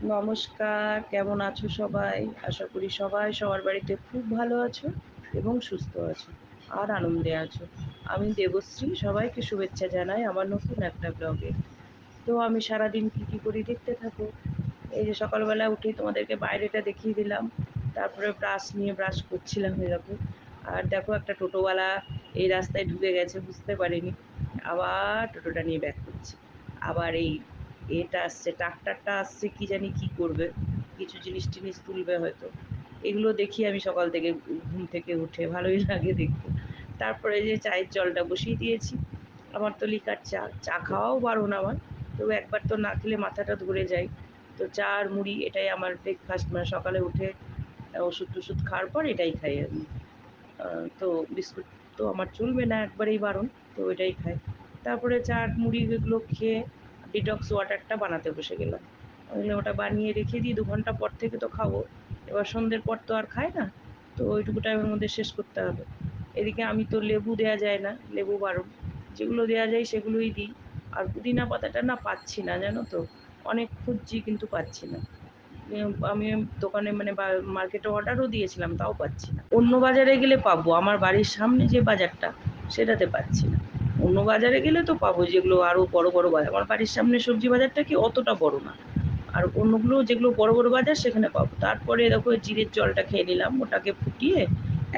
নমস্কার, কেমন আছো সবাই? আশা করি সবাই সবার বাড়িতে খুব ভালো আছো এবং সুস্থ আছো আর আনন্দে আছো। আমি দেবশ্রী, সবাইকে শুভেচ্ছা জানাই আমার নতুন একটা ব্লগে। তো আমি সারাদিন কী করি দেখতে থাকো। এই যে সকালবেলা উঠেই তোমাদেরকে বাইরেটা দেখিয়ে দিলাম। তারপরে ব্রাশ করছিলাম এরকম। আর দেখো একটা টোটোওয়ালা এই রাস্তায় ঢুকে গেছে, বুঝতে পারিনি। আবার টোটোটা নিয়ে ব্যাক করছে। আবার এটা আসছে, ট্রাক্টরটা আসছে, কি জানি কি করবে, কিছু জিনিস টিনিস তুলবে হয়তো। এগুলো দেখি আমি সকাল থেকে ঘুম থেকে উঠে, ভালোই লাগে দেখতে। তারপরে যে চায়ের জলটা বসিয়ে দিয়েছি। আমার তো লিকার চা, চা খাওয়াও বারণ আমার, তবু একবার তো না খেলে মাথাটা ধরে যায়। তো চা আর মুড়ি এটাই আমার ব্রেকফাস্ট, মানে সকালে উঠে ওষুধ টষুধ খাওয়ার পর এটাই খাই আমি। তো বিস্কুট তো আমার চলবে না, একবারেই বারণ, তো এটাই খাই। তারপরে চা মুড়ি এগুলো খেয়ে ডিটক্স ওয়াটারটা বানাতে বসে গেলাম। ওটা বানিয়ে রেখে দিই, 2 ঘন্টা পর থেকে তো খাবো। এবার সন্ধ্যের পর তো আর খায় না, তো ওইটুকু টাইমের মধ্যে শেষ করতে হবে। এদিকে আমি তো লেবু দেওয়া যায় না, লেবু বারণ, যেগুলো দেওয়া যায় সেগুলোই দিই। আর পুদিনা পাতাটা না পাচ্ছি না, জানো তো, অনেক খুঁজছি কিন্তু পাচ্ছি না। আমি দোকানে মানে মার্কেটে অর্ডারও দিয়েছিলাম, তাও পাচ্ছি না। অন্য বাজারে গেলে পাবো, আমার বাড়ির সামনে যে বাজারটা সেটাতে পাচ্ছি না। অন্য বাজারে গেলে তো পাবো, যেগুলো আরও বড় বড় বাজার। আমার বাড়ির সামনে সবজি বাজারটা কি অতটা বড় না, আর অন্যগুলো যেগুলো বড় বড় বাজার সেখানে পাবো। তারপরে দেখো জিরের জলটা খেয়ে নিলাম, ওটাকে ফুটিয়ে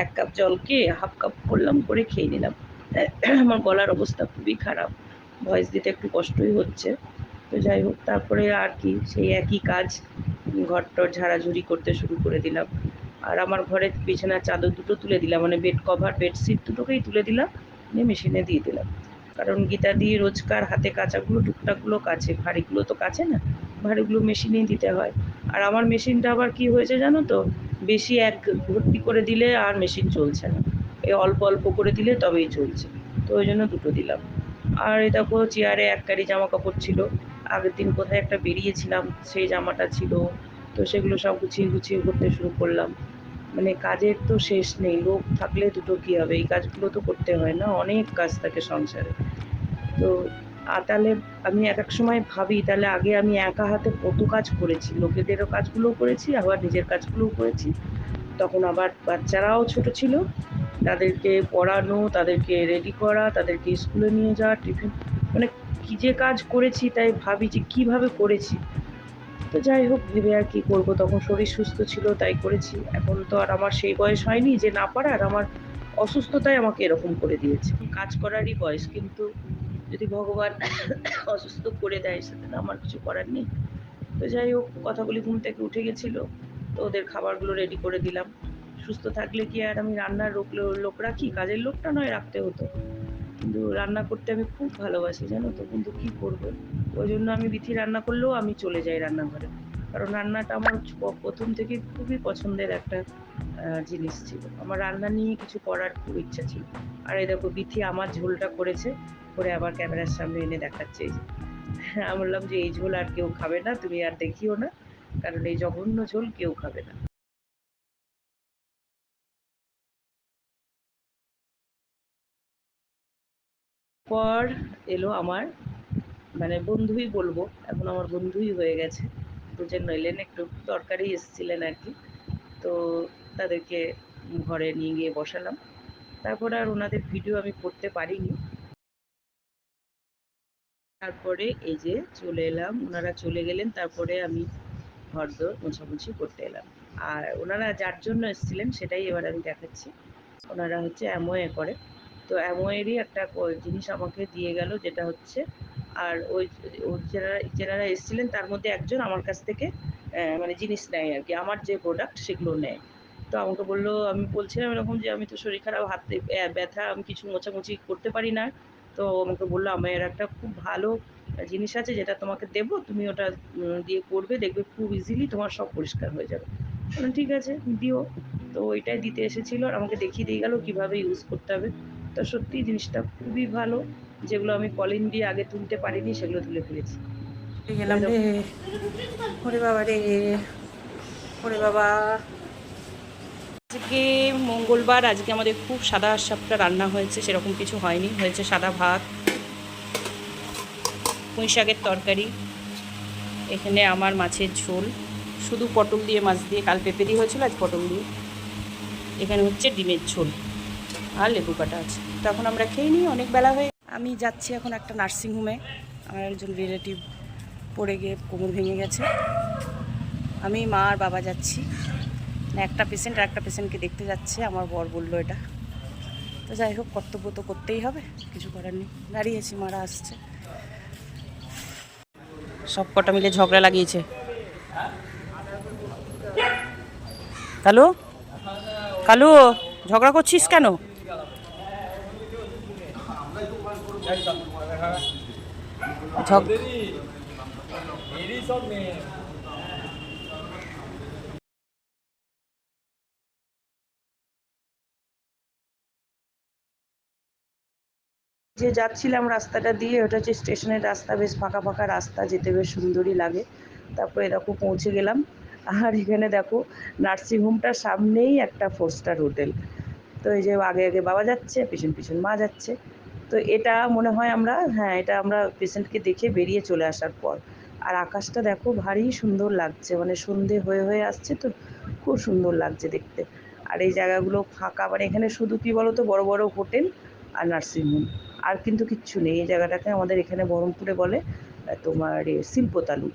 1 কাপ জলকে 1/2 কাপ করলাম, করে খেয়ে নিলাম। আমার গলার অবস্থা খুবই খারাপ, ভয়েস দিতে একটু কষ্টই হচ্ছে। তো যাই হোক, তারপরে আর কি সেই একই কাজ, ঘরটর ঝাড়াঝুড়ি করতে শুরু করে দিলাম। আর আমার ঘরের বিছানার চাদর দুটো তুলে দিলাম, মানে বেড কভার বেডশিট দুটোকেই তুলে দিলাম, নিয়ে মেশিনে দিয়ে দিলাম। কারণ গীতা দিয়ে রোজকার হাতে কাচাগুলো টুকটাকগুলো কাছে, ভারীগুলো তো কাছে না, ভারীগুলো মেশিনেই দিতে হয়। আর আমার মেশিনটা আবার কি হয়েছে জানো তো, বেশি এক ভর্তি করে দিলে আর মেশিন চলছে না, এই অল্প অল্প করে দিলে তবেই চলছে। তো ওই জন্য দুটো দিলাম। আর এই দেখো চেয়ারে এক কারি জামা কাপড় ছিল, আগের দিন কোথায় একটা বেরিয়েছিলাম সেই জামাটা ছিল, তো সেগুলো সব গুছিয়ে গুছিয়ে করতে শুরু করলাম। মানে কাজের তো শেষ নেই, লোক থাকলে দুটো কী হবে, এই কাজগুলো তো করতে হয় না, অনেক কাজ থাকে সংসারে। তো তাহলে আমি এক সময় ভাবি, তাহলে আগে আমি একা হাতে কত কাজ করেছি, লোকেদেরও কাজগুলোও করেছি, আবার নিজের কাজগুলোও করেছি। তখন আবার বাচ্চারাও ছোট ছিল, তাদেরকে পড়ানো, তাদেরকে রেডি করা, তাদেরকে স্কুলে নিয়ে যাওয়া, টিফিন, মানে কী যে কাজ করেছি, তাই ভাবি যে কীভাবে করেছি। তো যাই হোক, ভেবে আর কি করব, তখন শরীর সুস্থ ছিল তাই করেছি। এখন তো আর আমার সেই বয়স হয়নি যে না পারার, আমার অসুস্থতাই আমাকে এরকম করে দিয়েছে। কাজ করারই বয়স, কিন্তু যদি ভগবান অসুস্থ করে দেয় সেটা তো আমার কিছু করার নেই। তো যাই হোক, কথা বলি, ঘুম থেকে উঠে গেছিল, তো ওদের খাবারগুলো রেডি করে দিলাম। সুস্থ থাকলে কি আর আমি রান্নার লোক রাখি, কাজের লোকটা নয় রাখতে হতো, কিন্তু রান্না করতে আমি খুব ভালোবাসি, জানো তো, কিন্তু কী করব, ওই জন্য আমি বিথি রান্না করলেও আমি চলে যাই রান্নাঘরে। কারণ রান্নাটা আমার প্রথম থেকে খুবই পছন্দের একটা জিনিস ছিল, আমার রান্না নিয়ে কিছু করার খুব ইচ্ছা ছিল। আর এই দেখো বিথি আমার ঝোলটা করেছে, করে আবার ক্যামেরার সামনে এনে দেখাচ্ছে এই যে। আমি বললাম যে এই ঝোল আর কেউ খাবে না, তুমি আর দেখিও না, কারণ এই জঘন্য ঝোল কেউ খাবে না। পর এলো আমার, মানে বন্ধুই বলবো, এখন আমার বন্ধুই হয়ে গেছে, দুজন নইলেন, একটু দরকারি এসেছিলেন আর কি। তো তাদেরকে ঘরে নিয়ে গিয়ে বসালাম। তারপরে আর ওনাদের ভিডিও আমি করতে পারিনি। তারপরে এই যে চলে এলাম, ওনারা চলে গেলেন, তারপরে আমি ঘরদোর মোছামুছি করতে এলাম। আর ওনারা যার জন্য এসেছিলেন সেটাই এবার আমি দেখাচ্ছি। ওনারা হচ্ছে অ্যামওয়ে করে, তো অ্যামওয়েরই একটা জিনিস আমাকে দিয়ে গেল, যেটা হচ্ছে, আর ওই যেনারা এসেছিলেন তার মধ্যে একজন আমার কাছ থেকে মানে জিনিস নেয় আর কি, আমার যে প্রোডাক্ট সেগুলো নেয়। তো আমাকে বললো, আমি বলছিলাম এরকম যে আমি তো শরীর খারাপ, হাতে ব্যথা, আমি কিছু মোছামুছি করতে পারি না। তো আমাকে বললো, আমার একটা খুব ভালো জিনিস আছে যেটা তোমাকে দেবো, তুমি ওটা দিয়ে করবে, দেখবে খুব ইজিলি তোমার সব পরিষ্কার হয়ে যাবে। বললাম ঠিক আছে, দিও। তো ওইটাই দিতে এসেছিলো, আর আমাকে দেখিয়ে দিয়ে গেল কীভাবে ইউজ করতে হবে। তো সত্যিই জিনিসটা খুবই ভালো, যেগুলো আমি কলিন দিয়ে আগে তুলতে পারিনি সেগুলো তুলে ফেলেছি। গেলাম রে। ওরে বাবা রে, ওরে বাবা। আজকে মঙ্গলবার, আজকে আমাদের খুব সাদা সাপটা রান্না হয়েছে, সেরকম কিছু হয়নি, হয়েছে সাদা ভাত, পুঁই শাকের তরকারি, এখানে আমার মাছের ঝোল, শুধু পটল দিয়ে মাছ দিয়ে, কাল পেঁপে দিয়ে হয়েছিল, আজ পটল দিয়ে। এখানে হচ্ছে ডিমের ঝোল আর লেবু কাটা আছে। তো এখন আমরা খেয়ে নিই, অনেক বেলা হয়ে। আমি যাচ্ছি এখন একটা নার্সিংহোমে, আমার একজন রিলেটিভ পড়ে গিয়ে কোমর ভেঙে গেছে। আমি, মা আর বাবা যাচ্ছি। একটা পেশেন্ট আর একটা পেশেন্টকে দেখতে যাচ্ছে, আমার বর বললো এটা। তো যাই হোক, কর্তব্য তো করতেই হবে, কিছু করার নেই। দাঁড়িয়েছি, মারা আসছে। সব কটা মিলে ঝগড়া লাগিয়েছে। কালু, কালু, ঝগড়া করছিস কেন? যে যাচ্ছিলাম রাস্তাটা দিয়ে, ওটা হচ্ছে স্টেশনের রাস্তা, বেশ ফাঁকা ফাঁকা রাস্তা, যেতে বেশ সুন্দরই লাগে। তারপরে দেখো পৌঁছে গেলাম। আর এখানে দেখো নার্সিংহোমটার সামনেই একটা 4 স্টার হোটেল। তো এই যে আগে আগে বাবা যাচ্ছে, পিছন পিছন মা যাচ্ছে। তো এটা মনে হয় আমরা, হ্যাঁ, এটা আমরা পেশেন্টকে দেখে বেরিয়ে চলে আসার পর। আর আকাশটা দেখো ভারী সুন্দর লাগছে, মানে সন্ধে হয়ে হয়ে আসছে তো, খুব সুন্দর লাগছে দেখতে। আর এই জায়গাগুলো ফাঁকা, মানে এখানে শুধু কী বলো তো, বড় বড় হোটেল আর নার্সিংহোম, আর কিন্তু কিচ্ছু নেই। এই জায়গাটাকে আমাদের এখানে বহরমপুরে বলে তোমার শিল্পতালু।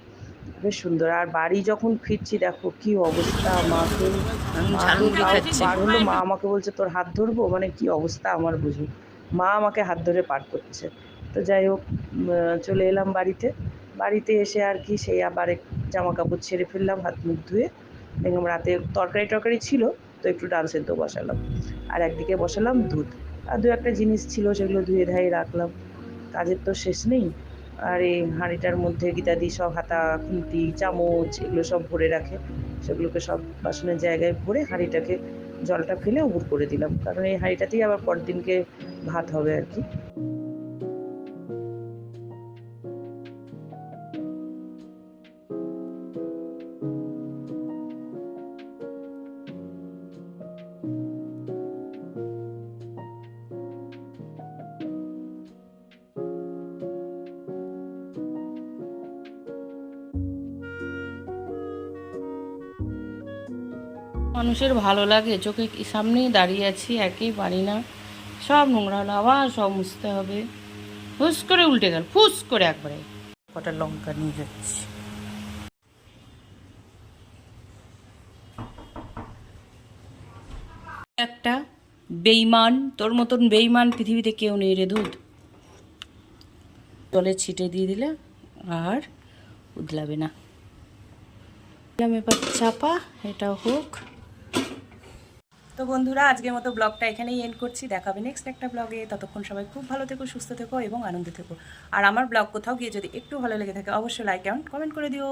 বেশ সুন্দর। আর বাড়ি যখন ফিরছি দেখো কি অবস্থা, মাকে, মা তো ঝালমুড়ি তাও খাচ্ছে। পার হলো, মা আমাকে বলছে তোর হাত ধরবো, মানে কি অবস্থা আমার বুঝো। মা আমাকে হাত ধরে পার করছে। তো যাই হোক, চলে এলাম বাড়িতে। বাড়িতে এসে আর কি, সেই আবার জামা কাপড় ছেড়ে ফেললাম, হাত মুখ ধুয়ে। দেখলাম রাতে তরকারি টরকারি ছিল, তো একটু ডাল সেদ্ধ বসালাম। আর একদিকে বসালাম দুধ। আর দু একটা জিনিস ছিল, সেগুলো ধুয়ে ধায়ে রাখলাম। কাজের তো শেষ নেই। আর এই হাঁড়িটার মধ্যে গীতাদি সব হাতা, খুন্তি, চামচ এগুলো সব ভরে রাখে। সেগুলোকে সব বাসনের জায়গায় ভরে হাঁড়িটাকে জলটা ফেলে উবুড় করে দিলাম, কারণ এই হাঁড়িটাতেই আবার পরদিনকে ভাত হবে আর কি। মানুষের ভালো লাগে, চোখে সামনেই দাঁড়িয়ে আছি, একেই পারি না। সব নোংরা হলো, আবার সব মুছতে হবে। ফুস করে উল্টে গেল, ফুস করে একবারে। কটা লঙ্কা নিয়ে যাচ্ছি। একটা বেইমান, তোর মতন বেইমান পৃথিবীতে কেউ নেই রে দুধ। জলে ছিটে দিয়ে দিলে আর উদলাবে না। এবার চাপা, এটা হোক। তো বন্ধুরা, আজকের মতো ব্লগটা এখানেই এন্ড করছি। দেখাবে নেক্সট একটা ব্লগে। ততক্ষণ সবাই খুব ভালো থেকো, সুস্থ থেকো এবং আনন্দে থেকো। আর আমার ব্লগ কোথাও গিয়ে যদি একটু ভালো লেগে থাকে, অবশ্যই লাইক এন্ড কমেন্ট করে দিও।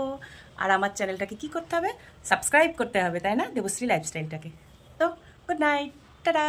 আর আমার চ্যানেলটাকে কি করতে হবে? সাবস্ক্রাইব করতে হবে, তাই না? দেবশ্রী লাইফস্টাইলটাকে। তো গুড নাইট, টাটা।